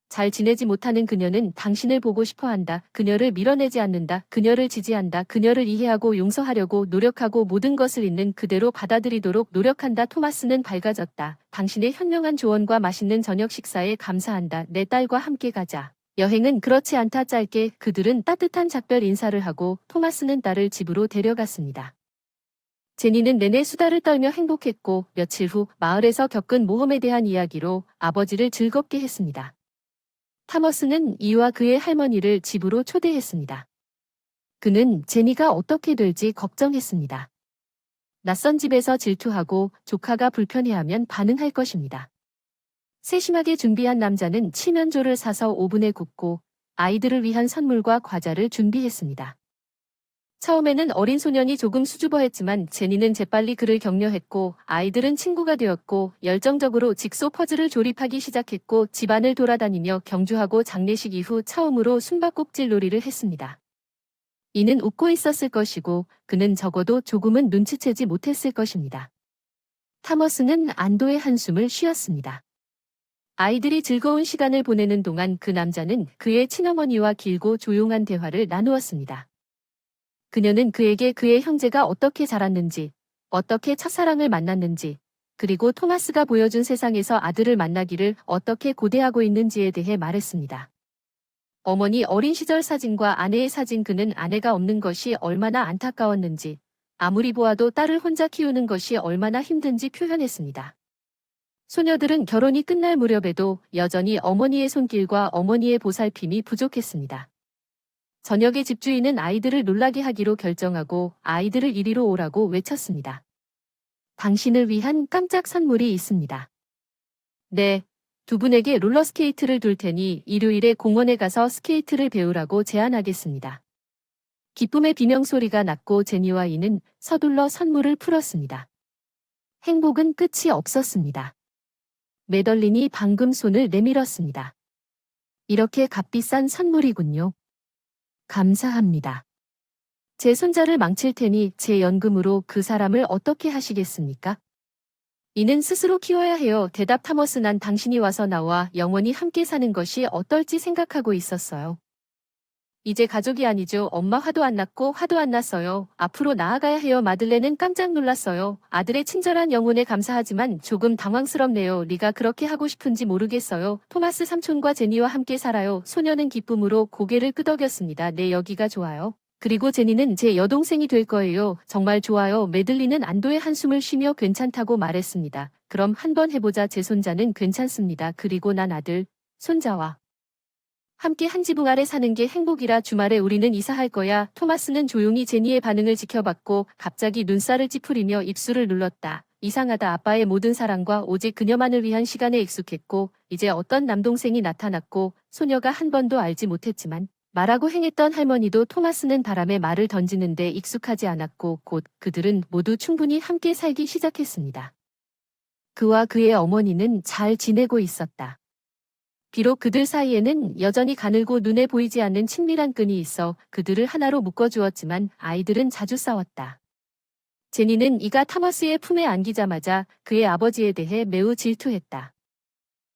잘 지내지 못하는 그녀는 당신을 보고 싶어 한다. 그녀를 밀어내지 않는다. 그녀를 지지한다. 그녀를 이해하고 용서하려고 노력하고 모든 것을 있는 그대로 받아들이도록 노력한다. 토마스는 밝아졌다. 당신의 현명한 조언과 맛있는 저녁 식사에 감사한다. 내 딸과 함께 가자. 여행은 그렇지 않다. 짧게 그들은 따뜻한 작별 인사를 하고 토마스는 딸을 집으로 데려갔습니다. 제니는 내내 수다를 떨며 행복했고 며칠 후 마을에서 겪은 모험에 대한 이야기로 아버지를 즐겁게 했습니다. 타머스는 이와 그의 할머니를 집으로 초대했습니다. 그는 제니가 어떻게 될지 걱정했습니다. 낯선 집에서 질투하고 조카가 불편해하면 반응할 것입니다. 세심하게 준비한 남자는 칠면조를 사서 오븐에 굽고 아이들을 위한 선물과 과자를 준비했습니다. 처음에는 어린 소년이 조금 수줍어했지만 제니는 재빨리 그를 격려했고 아이들은 친구가 되었고 열정적으로 직소 퍼즐을 조립하기 시작했고 집안을 돌아다니며 경주하고 장례식 이후 처음으로 숨바꼭질 놀이를 했습니다. 이는 웃고 있었을 것이고 그는 적어도 조금은 눈치채지 못했을 것입니다. 타머스는 안도의 한숨을 쉬었습니다. 아이들이 즐거운 시간을 보내는 동안 그 남자는 그의 친어머니와 길고 조용한 대화를 나누었습니다. 그녀는 그에게 그의 형제가 어떻게 자랐는지, 어떻게 첫사랑을 만났는지, 그리고 토마스가 보여준 세상에서 아들을 만나기를 어떻게 고대하고 있는지에 대해 말했습니다. 어머니 어린 시절 사진과 아내의 사진 그는 아내가 없는 것이 얼마나 안타까웠는지, 아무리 보아도 딸을 혼자 키우는 것이 얼마나 힘든지 표현했습니다. 소녀들은 결혼이 끝날 무렵에도 여전히 어머니의 손길과 어머니의 보살핌이 부족했습니다. 저녁에 집주인은 아이들을 놀라게 하기로 결정하고 아이들을 이리로 오라고 외쳤습니다. 당신을 위한 깜짝 선물이 있습니다. 네, 두 분에게 롤러스케이트를 둘 테니 일요일에 공원에 가서 스케이트를 배우라고 제안하겠습니다. 기쁨의 비명소리가 났고 제니와 이는 서둘러 선물을 풀었습니다. 행복은 끝이 없었습니다. 매덜린이 방금 손을 내밀었습니다. 이렇게 값비싼 선물이군요. 감사합니다. 제 손자를 망칠 테니 제 연금으로 그 사람을 어떻게 하시겠습니까? 이는 스스로 키워야 해요. 대답 타머스 난 당신이 와서 나와 영원히 함께 사는 것이 어떨지 생각하고 있었어요. 이제 가족이 아니죠. 엄마 화도 안 났고 화도 안 났어요. 앞으로 나아가야 해요. 마들렌은 깜짝 놀랐어요. 아들의 친절한 영혼에 감사하지만 조금 당황스럽네요. 네가 그렇게 하고 싶은지 모르겠어요. 토마스 삼촌과 제니와 함께 살아요. 소녀는 기쁨으로 고개를 끄덕였습니다. 네, 여기가 좋아요. 그리고 제니는 제 여동생이 될 거예요. 정말 좋아요. 메들린은 안도의 한숨을 쉬며 괜찮다고 말했습니다. 그럼 한번 해보자. 제 손자는 괜찮습니다. 그리고 난 아들, 손자와 함께 한 지붕 아래 사는 게 행복이라 주말에 우리는 이사할 거야. 토마스는 조용히 제니의 반응을 지켜봤고 갑자기 눈살을 찌푸리며 입술을 눌렀다. 이상하다. 아빠의 모든 사랑과 오직 그녀만을 위한 시간에 익숙했고 이제 어떤 남동생이 나타났고 소녀가 한 번도 알지 못했지만 말하고 행했던 할머니도 토마스는 바람에 말을 던지는데 익숙하지 않았고 곧 그들은 모두 충분히 함께 살기 시작했습니다. 그와 그의 어머니는 잘 지내고 있었다. 비록 그들 사이에는 여전히 가늘고 눈에 보이지 않는 친밀한 끈이 있어 그들을 하나로 묶어주었지만 아이들은 자주 싸웠다. 제니는 이가 타머스의 품에 안기자마자 그의 아버지에 대해 매우 질투했다.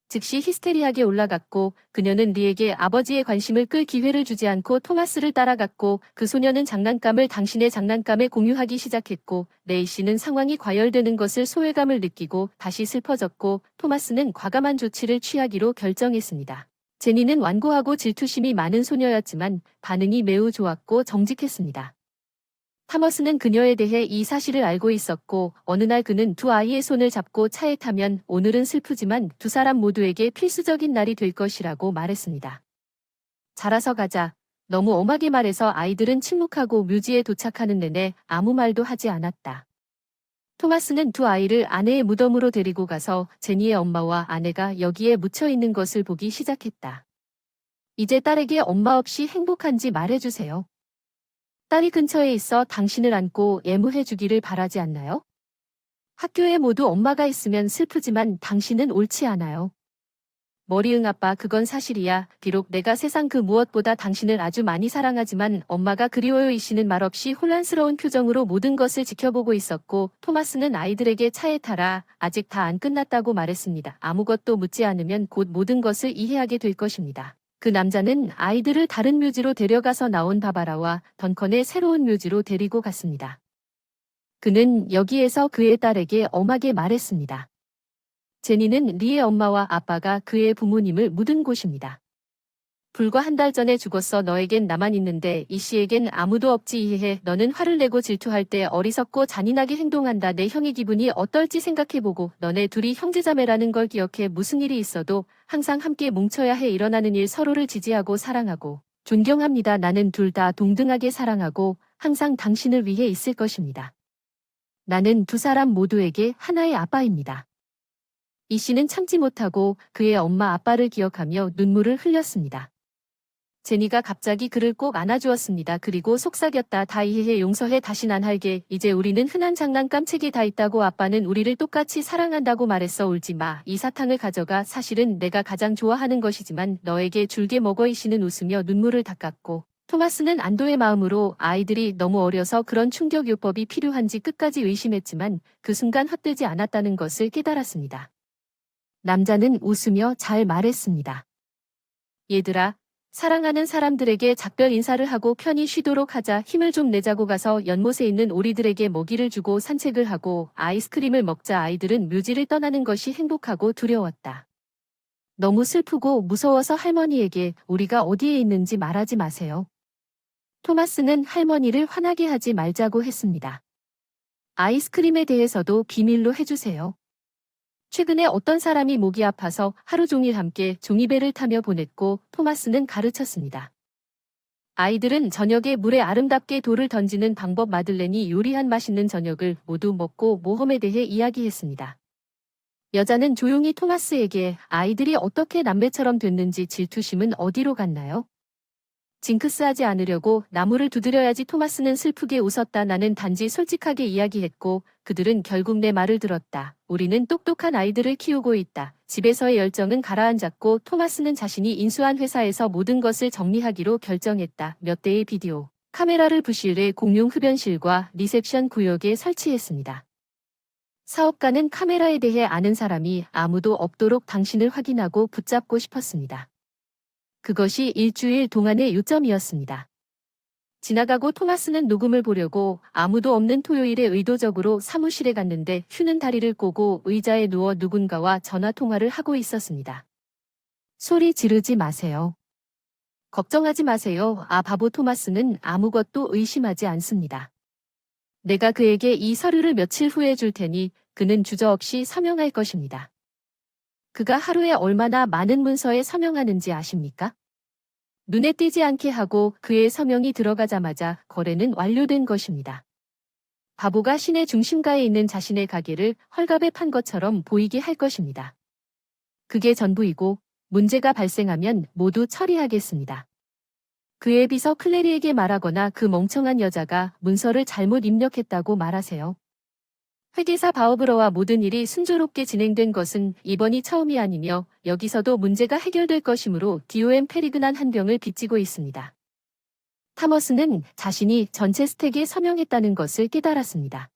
즉시 히스테리하게 올라갔고 그녀는 리에게 아버지의 관심을 끌 기회를 주지 않고 토마스를 따라갔고 그 소녀는 장난감을 당신의 장난감에 공유하기 시작했고 레이 씨는 상황이 과열되는 것을 소외감을 느끼고 다시 슬퍼졌고 토마스는 과감한 조치를 취하기로 결정했습니다. 제니는 완고하고 질투심이 많은 소녀였지만 반응이 매우 좋았고 정직했습니다. 타머스는 그녀에 대해 이 사실을 알고 있었고 어느 날 그는 두 아이의 손을 잡고 차에 타면 오늘은 슬프지만 두 사람 모두에게 필수적인 날이 될 것이라고 말했습니다. 자라서 가자. 너무 엄하게 말해서 아이들은 침묵하고 묘지에 도착하는 내내 아무 말도 하지 않았다. 토마스는 두 아이를 아내의 무덤으로 데리고 가서 제니의 엄마와 아내가 여기에 묻혀 있는 것을 보기 시작했다. 이제 딸에게 엄마 없이 행복한지 말해주세요. 딸이 근처에 있어 당신을 안고 애무해 주기를 바라지 않나요? 학교에 모두 엄마가 있으면 슬프지만 당신은 옳지 않아요. 머리응 아빠 그건 사실이야. 비록 내가 세상 그 무엇보다 당신을 아주 많이 사랑하지만 엄마가 그리워요. 이씨는 말없이 혼란스러운 표정으로 모든 것을 지켜보고 있었고 토마스는 아이들에게 차에 타라. 아직 다 안 끝났다고 말했습니다. 아무것도 묻지 않으면 곧 모든 것을 이해하게 될 것입니다. 그 남자는 아이들을 다른 묘지로 데려가서 나온 바바라와 던컨의 새로운 묘지로 데리고 갔습니다. 그는 여기에서 그의 딸에게 엄하게 말했습니다. 제니는 리의 엄마와 아빠가 그의 부모님을 묻은 곳입니다. 불과 한 달 전에 죽었어. 너에겐 나만 있는데 이 씨에겐 아무도 없지. 이해해. 너는 화를 내고 질투할 때 어리석고 잔인하게 행동한다. 내 형의 기분이 어떨지 생각해보고 너네 둘이 형제자매라는 걸 기억해. 무슨 일이 있어도 항상 함께 뭉쳐야 해. 일어나는 일 서로를 지지하고 사랑하고 존경합니다. 나는 둘 다 동등하게 사랑하고 항상 당신을 위해 있을 것입니다. 나는 두 사람 모두에게 하나의 아빠입니다. 이 씨는 참지 못하고 그의 엄마 아빠를 기억하며 눈물을 흘렸습니다. 제니가 갑자기 그를 꼭 안아주었습니다. 그리고 속삭였다. 다 이해해. 용서해. 다신 안 할게. 이제 우리는 흔한 장난감 책이 다 있다고 아빠는 우리를 똑같이 사랑한다고 말했어. 울지 마. 이 사탕을 가져가. 사실은 내가 가장 좋아하는 것이지만 너에게 줄게 먹어. 이 씨는 웃으며 눈물을 닦았고 토마스는 안도의 마음으로 아이들이 너무 어려서 그런 충격요법이 필요한지 끝까지 의심했지만 그 순간 헛되지 않았다는 것을 깨달았습니다. 남자는 웃으며 잘 말했습니다. 얘들아. 사랑하는 사람들에게 작별 인사를 하고 편히 쉬도록 하자. 힘을 좀 내자고 가서 연못에 있는 오리들에게 먹이를 주고 산책을 하고 아이스크림을 먹자. 아이들은 묘지를 떠나는 것이 행복하고 두려웠다. 너무 슬프고 무서워서 할머니에게 우리가 어디에 있는지 말하지 마세요. 토마스는 할머니를 화나게 하지 말자고 했습니다. 아이스크림에 대해서도 비밀로 해주세요. 최근에 어떤 사람이 목이 아파서 하루 종일 함께 종이배를 타며 보냈고 토마스는 가르쳤습니다. 아이들은 저녁에 물에 아름답게 돌을 던지는 방법 마들렌이 요리한 맛있는 저녁을 모두 먹고 모험에 대해 이야기했습니다. 여자는 조용히 토마스에게 아이들이 어떻게 남매처럼 됐는지 질투심은 어디로 갔나요? 징크스하지 않으려고 나무를 두드려야지. 토마스는 슬프게 웃었다. 나는 단지 솔직하게 이야기했고 그들은 결국 내 말을 들었다. 우리는 똑똑한 아이들을 키우고 있다. 집에서의 열정은 가라앉았고 토마스는 자신이 인수한 회사에서 모든 것을 정리하기로 결정했다. 몇 대의 비디오 카메라를 부실의 공용 흡연실과 리셉션 구역에 설치했습니다. 사업가는 카메라에 대해 아는 사람이 아무도 없도록 당신을 확인하고 붙잡고 싶었습니다. 그것이 일주일 동안의 요점이었습니다. 지나가고 토마스는 녹음을 보려고 아무도 없는 토요일에 의도적으로 사무실에 갔는데 휴는 다리를 꼬고 의자에 누워 누군가와 전화 통화를 하고 있었습니다. 소리 지르지 마세요. 걱정하지 마세요. 바보 토마스는 아무것도 의심하지 않습니다. 내가 그에게 이 서류를 며칠 후에 줄 테니 그는 주저없이 서명할 것입니다. 그가 하루에 얼마나 많은 문서에 서명하는지 아십니까? 눈에 띄지 않게 하고 그의 서명이 들어가자마자 거래는 완료된 것입니다. 바보가 시내 중심가에 있는 자신의 가게를 헐값에 판 것처럼 보이게 할 것입니다. 그게 전부이고 문제가 발생하면 모두 처리하겠습니다. 그의 비서 클레리에게 말하거나 그 멍청한 여자가 문서를 잘못 입력했다고 말하세요. 회계사 바우브러와 모든 일이 순조롭게 진행된 것은 이번이 처음이 아니며 여기서도 문제가 해결될 것이므로 DOM 페리그난 한 병을 빚지고 있습니다. 타머스는 자신이 전체 스택에 서명했다는 것을 깨달았습니다.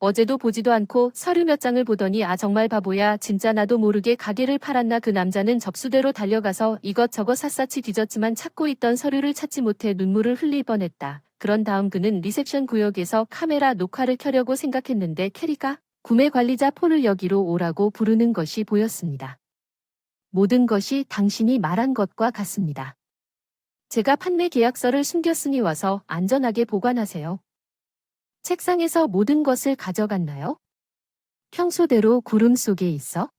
어제도 보지도 않고 서류 몇 장을 보더니 정말 바보야. 진짜 나도 모르게 가게를 팔았나. 그 남자는 접수대로 달려가서 이것저것 샅샅이 뒤졌지만 찾고 있던 서류를 찾지 못해 눈물을 흘릴 뻔했다. 그런 다음 그는 리셉션 구역에서 카메라 녹화를 켜려고 생각했는데 캐리가 구매 관리자 폴을 여기로 오라고 부르는 것이 보였습니다. 모든 것이 당신이 말한 것과 같습니다. 제가 판매 계약서를 숨겼으니 와서 안전하게 보관하세요. 책상에서 모든 것을 가져갔나요? 평소대로 구름 속에 있어?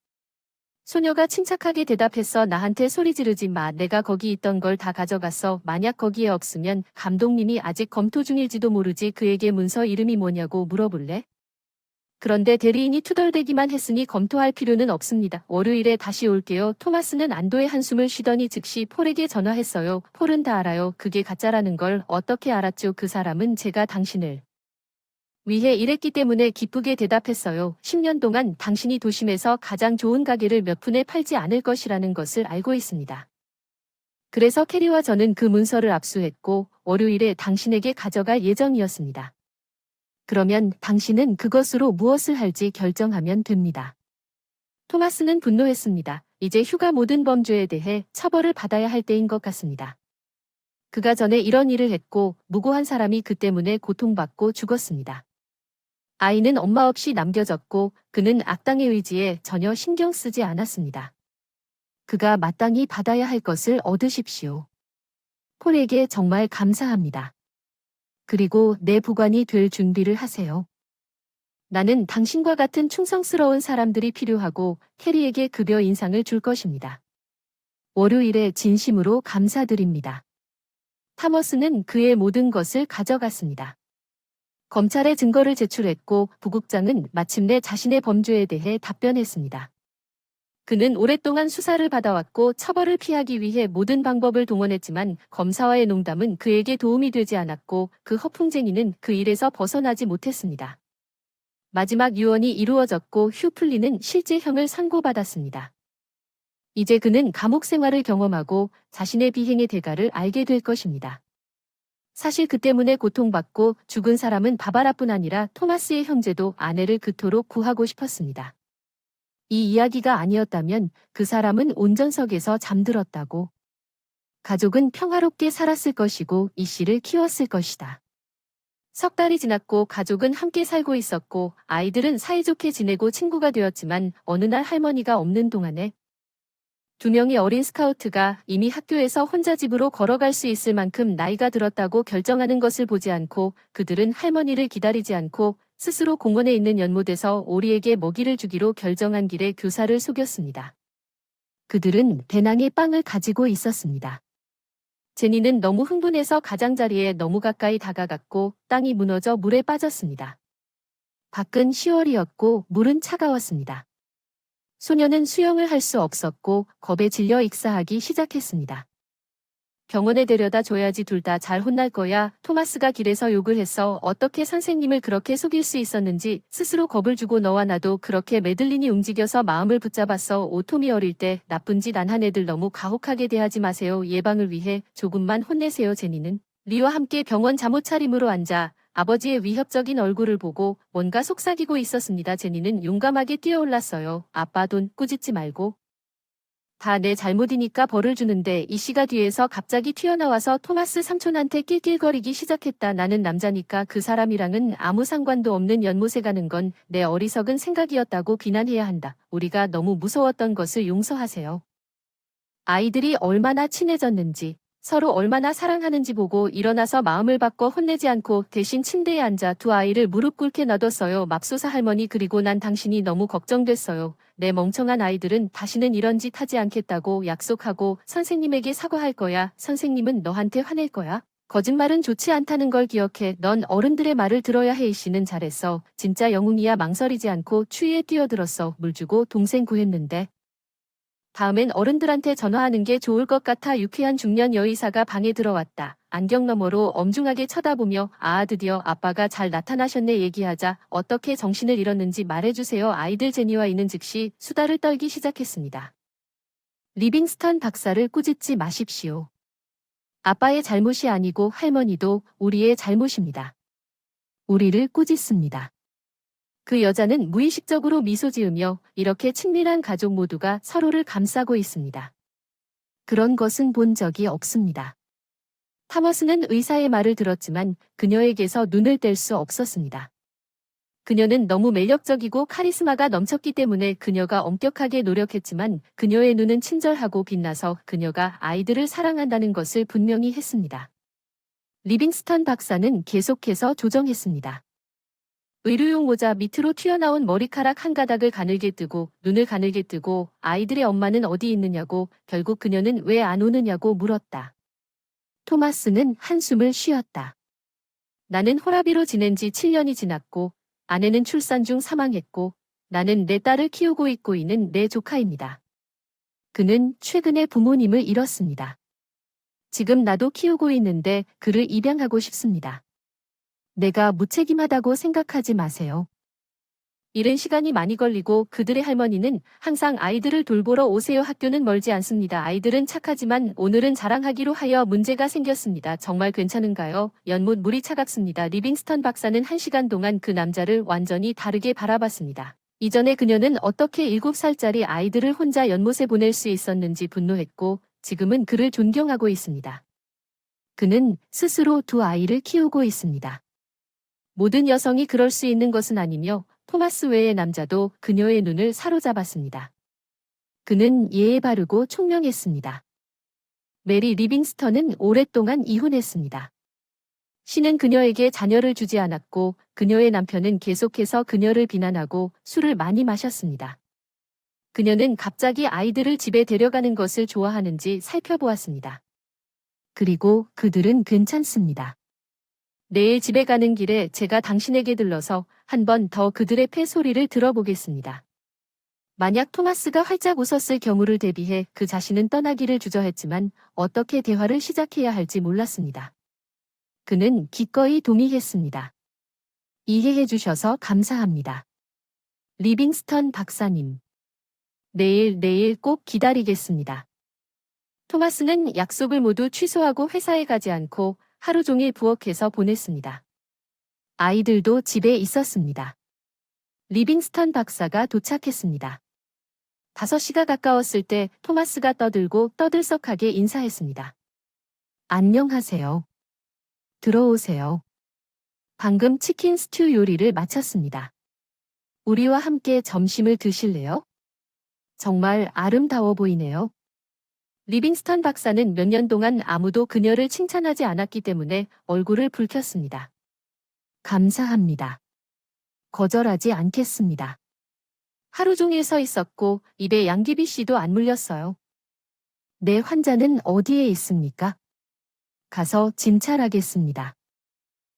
소녀가 침착하게 대답했어. 나한테 소리 지르지 마. 내가 거기 있던 걸 다 가져갔어. 만약 거기에 없으면 감독님이 아직 검토 중일지도 모르지. 그에게 문서 이름이 뭐냐고 물어볼래? 그런데 대리인이 투덜대기만 했으니 검토할 필요는 없습니다. 월요일에 다시 올게요. 토마스는 안도의 한숨을 쉬더니 즉시 폴에게 전화했어요. 폴은 다 알아요. 그게 가짜라는 걸 어떻게 알았죠? 그 사람은 제가 당신을 위해 일했기 때문에 기쁘게 대답했어요. 10년 동안 당신이 도심에서 가장 좋은 가게를 몇 푼에 팔지 않을 것이라는 것을 알고 있습니다. 그래서 캐리와 저는 그 문서를 압수했고 월요일에 당신에게 가져갈 예정이었습니다. 그러면 당신은 그것으로 무엇을 할지 결정하면 됩니다. 토마스는 분노했습니다. 이제 휴가 모든 범죄에 대해 처벌을 받아야 할 때인 것 같습니다. 그가 전에 이런 일을 했고 무고한 사람이 그 때문에 고통받고 죽었습니다. 아이는 엄마 없이 남겨졌고 그는 악당의 의지에 전혀 신경 쓰지 않았습니다. 그가 마땅히 받아야 할 것을 얻으십시오. 폴에게 정말 감사합니다. 그리고 내 부관이 될 준비를 하세요. 나는 당신과 같은 충성스러운 사람들이 필요하고 캐리에게 급여 인상을 줄 것입니다. 월요일에 진심으로 감사드립니다. 타머스는 그의 모든 것을 가져갔습니다. 검찰에 증거를 제출했고 부국장은 마침내 자신의 범죄에 대해 답변했습니다. 그는 오랫동안 수사를 받아왔고 처벌을 피하기 위해 모든 방법을 동원했지만 검사와의 농담은 그에게 도움이 되지 않았고 그 허풍쟁이는 그 일에서 벗어나지 못했습니다. 마지막 유언이 이루어졌고 휴플리는 실제형을 선고받았습니다. 이제 그는 감옥 생활을 경험하고 자신의 비행의 대가를 알게 될 것입니다. 사실 그 때문에 고통받고 죽은 사람은 바바라뿐 아니라 토마스의 형제도 아내를 그토록 구하고 싶었습니다. 이 이야기가 아니었다면 그 사람은 온전석에서 잠들었다고. 가족은 평화롭게 살았을 것이고 이 씨를 키웠을 것이다. 석 달이 지났고 가족은 함께 살고 있었고 아이들은 사이좋게 지내고 친구가 되었지만 어느 날 할머니가 없는 동안에 2명의 어린 스카우트가 이미 학교에서 혼자 집으로 걸어갈 수 있을 만큼 나이가 들었다고 결정하는 것을 보지 않고 그들은 할머니를 기다리지 않고 스스로 공원에 있는 연못에서 오리에게 먹이를 주기로 결정한 길에 교사를 속였습니다. 그들은 배낭에 빵을 가지고 있었습니다. 제니는 너무 흥분해서 가장자리에 너무 가까이 다가갔고 땅이 무너져 물에 빠졌습니다. 밖은 10월이었고 물은 차가웠습니다. 소녀는 수영을 할 수 없었고 겁에 질려 익사하기 시작했습니다. 병원에 데려다 줘야지. 둘 다 잘 혼날 거야. 토마스가 길에서 욕을 했어. 어떻게 선생님을 그렇게 속일 수 있었는지. 스스로 겁을 주고 너와 나도 그렇게 매들린이 움직여서 마음을 붙잡았어. 오톰이 어릴 때 나쁜 짓 안 한 애들 너무 가혹하게 대하지 마세요. 예방을 위해 조금만 혼내세요. 제니는 리와 함께 병원 잠옷 차림으로 앉아 아버지의 위협적인 얼굴을 보고 뭔가 속삭이고 있었습니다. 제니는 용감하게 뛰어올랐어요. 아빠 돈 꾸짖지 말고. 다 내 잘못이니까 벌을 주는데 이 씨가 뒤에서 갑자기 튀어나와서 토마스 삼촌한테 낄낄거리기 시작했다. 나는 남자니까 그 사람이랑은 아무 상관도 없는 연못에 가는 건 내 어리석은 생각이었다고 비난해야 한다. 우리가 너무 무서웠던 것을 용서하세요. 아이들이 얼마나 친해졌는지, 서로 얼마나 사랑하는지 보고 일어나서 마음을 바꿔 혼내지 않고 대신 침대에 앉아 두 아이를 무릎 꿇게 놔뒀어요. 맙소사 할머니, 그리고 난 당신이 너무 걱정됐어요. 내 멍청한 아이들은 다시는 이런 짓 하지 않겠다고 약속하고 선생님에게 사과할 거야. 선생님은 너한테 화낼 거야. 거짓말은 좋지 않다는 걸 기억해. 넌 어른들의 말을 들어야 해. 이 씨는 잘했어. 진짜 영웅이야. 망설이지 않고 추위에 뛰어들었어. 물 주고 동생 구했는데. 다음엔 어른들한테 전화하는 게 좋을 것 같아. 유쾌한 중년 여의사가 방에 들어왔다. 안경 너머로 엄중하게 쳐다보며 드디어 아빠가 잘 나타나셨네. 얘기하자. 어떻게 정신을 잃었는지 말해주세요. 아이들 제니와 이는 즉시 수다를 떨기 시작했습니다. 리빙스턴 박사를 꾸짖지 마십시오. 아빠의 잘못이 아니고 할머니도 우리의 잘못입니다. 우리를 꾸짖습니다. 그 여자는 무의식적으로 미소 지으며 이렇게 친밀한 가족 모두가 서로를 감싸고 있습니다. 그런 것은 본 적이 없습니다. 타머스는 의사의 말을 들었지만 그녀에게서 눈을 뗄 수 없었습니다. 그녀는 너무 매력적이고 카리스마가 넘쳤기 때문에 그녀가 엄격하게 노력했지만 그녀의 눈은 친절하고 빛나서 그녀가 아이들을 사랑한다는 것을 분명히 했습니다. 리빙스턴 박사는 계속해서 조정했습니다. 의료용 모자 밑으로 튀어나온 머리카락 한 가닥을 가늘게 뜨고 눈을 가늘게 뜨고 아이들의 엄마는 어디 있느냐고, 결국 그녀는 왜 안 오느냐고 물었다. 토마스는 한숨을 쉬었다. 나는 호라비로 지낸 지 7년이 지났고 아내는 출산 중 사망했고 나는 내 딸을 키우고 있고 있는 내 조카입니다. 그는 최근에 부모님을 잃었습니다. 지금 나도 키우고 있는데 그를 입양하고 싶습니다. 내가 무책임하다고 생각하지 마세요. 이른 시간이 많이 걸리고 그들의 할머니는 항상 아이들을 돌보러 오세요. 학교는 멀지 않습니다. 아이들은 착하지만 오늘은 자랑하기로 하여 문제가 생겼습니다. 정말 괜찮은가요? 연못 물이 차갑습니다. 리빙스턴 박사는 1시간 동안 그 남자를 완전히 다르게 바라봤습니다. 이전에 그녀는 어떻게 7살짜리 아이들을 혼자 연못에 보낼 수 있었는지 분노했고 지금은 그를 존경하고 있습니다. 그는 스스로 두 아이를 키우고 있습니다. 모든 여성이 그럴 수 있는 것은 아니며 토마스 외의 남자도 그녀의 눈을 사로잡았습니다. 그는 예에 바르고 총명했습니다. 메리 리빙스턴은 오랫동안 이혼했습니다. 신은 그녀에게 자녀를 주지 않았고 그녀의 남편은 계속해서 그녀를 비난하고 술을 많이 마셨습니다. 그녀는 갑자기 아이들을 집에 데려가는 것을 좋아하는지 살펴보았습니다. 그리고 그들은 괜찮습니다. 내일 집에 가는 길에 제가 당신에게 들러서 한 번 더 그들의 패소리를 들어보겠습니다. 만약 토마스가 활짝 웃었을 경우를 대비해 그 자신은 떠나기를 주저했지만 어떻게 대화를 시작해야 할지 몰랐습니다. 그는 기꺼이 동의했습니다. 이해해 주셔서 감사합니다. 리빙스턴 박사님. 내일 꼭 기다리겠습니다. 토마스는 약속을 모두 취소하고 회사에 가지 않고 하루 종일 부엌에서 보냈습니다. 아이들도 집에 있었습니다. 리빙스턴 박사가 도착했습니다. 5시가 가까웠을 때 토마스가 떠들고 떠들썩하게 인사했습니다. 안녕하세요. 들어오세요. 방금 치킨 스튜 요리를 마쳤습니다. 우리와 함께 점심을 드실래요? 정말 아름다워 보이네요. 리빙스턴 박사는 몇 년 동안 아무도 그녀를 칭찬하지 않았기 때문에 얼굴을 붉혔습니다. 감사합니다. 거절하지 않겠습니다. 하루 종일 서 있었고 입에 양귀비 씨도 안 물렸어요. 내 환자는 어디에 있습니까? 가서 진찰하겠습니다.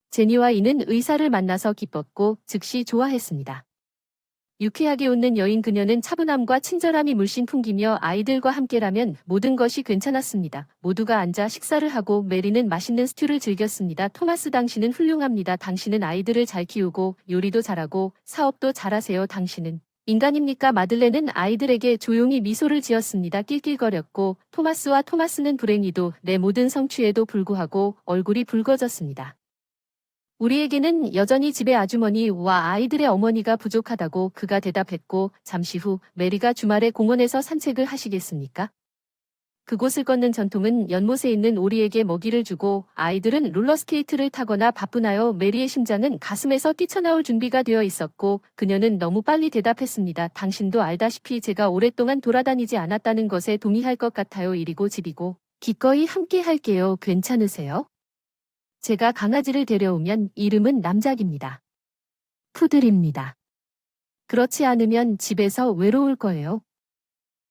제니와 이는 의사를 만나서 기뻤고 즉시 좋아했습니다. 유쾌하게 웃는 여인 그녀는 차분함과 친절함이 물씬 풍기며 아이들과 함께라면 모든 것이 괜찮았습니다. 모두가 앉아 식사를 하고 메리는 맛있는 스튜를 즐겼습니다. 토마스, 당신은 훌륭합니다. 당신은 아이들을 잘 키우고 요리도 잘하고 사업도 잘하세요. 당신은 인간입니까? 마들렌은 아이들에게 조용히 미소를 지었습니다. 낄낄거렸고 토마스는 불행히도 내 모든 성취에도 불구하고 얼굴이 붉어졌습니다. 우리에게는 여전히 집의 아주머니와 아이들의 어머니가 부족하다고 그가 대답했고 잠시 후 메리가 주말에 공원에서 산책을 하시겠습니까? 그곳을 걷는 전통은 연못에 있는 오리에게 먹이를 주고 아이들은 롤러스케이트를 타거나 바쁘나요? 메리의 심장은 가슴에서 뛰쳐나올 준비가 되어 있었고 그녀는 너무 빨리 대답했습니다. 당신도 알다시피 제가 오랫동안 돌아다니지 않았다는 것에 동의할 것 같아요. 일이고 집이고 기꺼이 함께 할게요. 괜찮으세요? 제가 강아지를 데려오면 이름은 남작입니다. 푸들입니다. 그렇지 않으면 집에서 외로울 거예요.